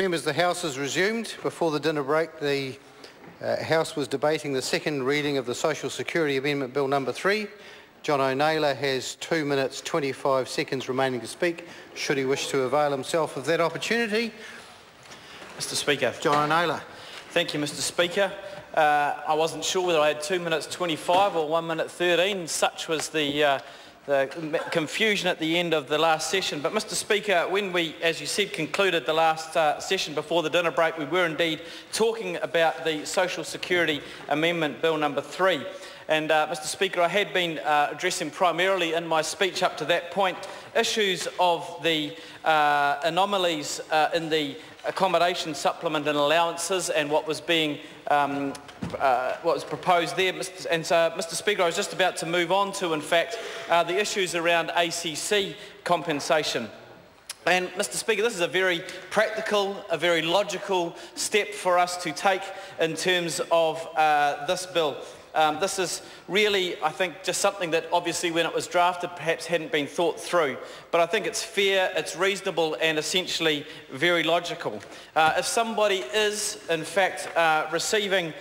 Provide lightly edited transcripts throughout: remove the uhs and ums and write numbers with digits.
Members, the House is resumed. Before the dinner break, the House was debating the second reading of the Social Security Amendment Bill number 3. John O'Naylor has 2 minutes 25 seconds remaining to speak, should he wish to avail himself of that opportunity. Mr Speaker. John O'Naylor. Thank you, Mr Speaker. I wasn't sure whether I had 2 minutes 25 or 1 minute 13. Such was the confusion at the end of the last session. But Mr Speaker, when we, as you said, concluded the last session before the dinner break, we were indeed talking about the Social Security Amendment Bill number 3. And Mr Speaker, I had been addressing primarily in my speech up to that point issues of the anomalies in the accommodation supplement and allowances and what was being what was proposed there. And so, Mr Speaker, I was just about to move on to, in fact, the issues around ACC compensation. And, Mr Speaker, this is a very practical, a very logical step for us to take in terms of this bill. This is really, I think, just something that obviously when it was drafted perhaps hadn't been thought through. But I think it's fair, it's reasonable and essentially very logical. If somebody is in fact receiving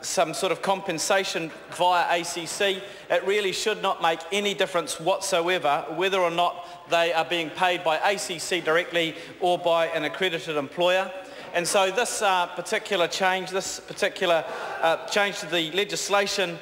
some sort of compensation via ACC, it really should not make any difference whatsoever whether or not they are being paid by ACC directly or by an accredited employer. And so this particular change, to the legislation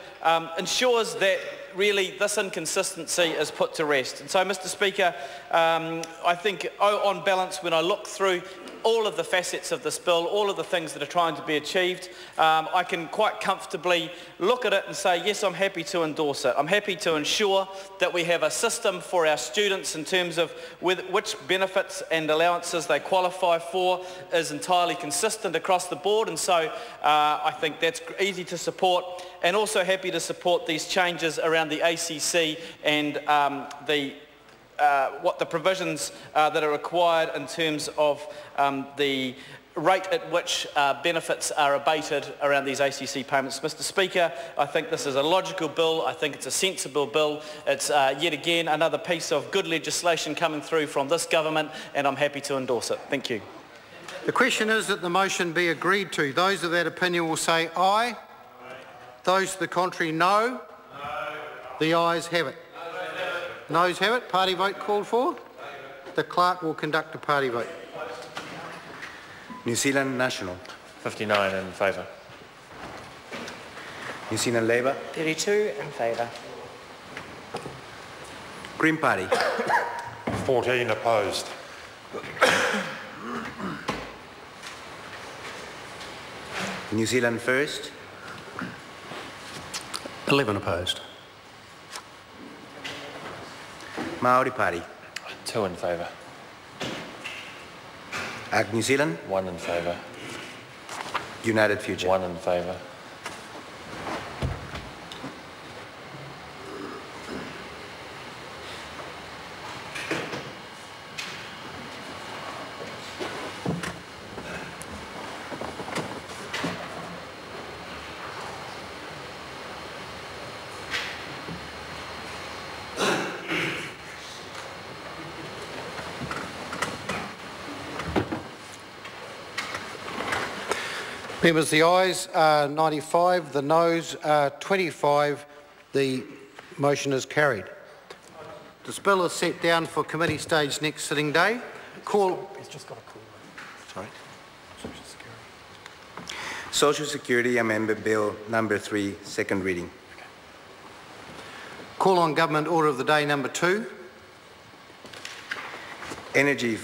ensures that really this inconsistency is put to rest. And so, Mr Speaker, I think on balance, when I look through all of the facets of this bill, all of the things that are trying to be achieved, I can quite comfortably look at it and say, yes, I'm happy to endorse it. I'm happy to ensure that we have a system for our students in terms of which benefits and allowances they qualify for is entirely consistent across the board, and so I think that's easy to support, and also happy to support these changes around the ACC and what the provisions that are required in terms of the rate at which benefits are abated around these ACC payments. Mr Speaker, I think this is a logical bill. I think it's a sensible bill. It's yet again another piece of good legislation coming through from this government, and I'm happy to endorse it. Thank you. The question is that the motion be agreed to. Those of that opinion will say aye. Those to the contrary, no. No. The ayes have it. Noes have it. Party vote called for. The clerk will conduct a party vote. New Zealand National. 59 in favour. New Zealand Labour. 32 in favour. Green Party. 14 opposed. New Zealand First. 11 opposed. Maori Party. 2 in favour. Ag New Zealand. 1 in favour. United Future. 1 in favour. Members, the ayes are 95, the noes are 25. The motion is carried. This bill is set down for committee stage next sitting day. It's just got a call. Sorry. Social Security Amendment Bill number 3, second reading. Call on Government Order of the Day number 2. Energy.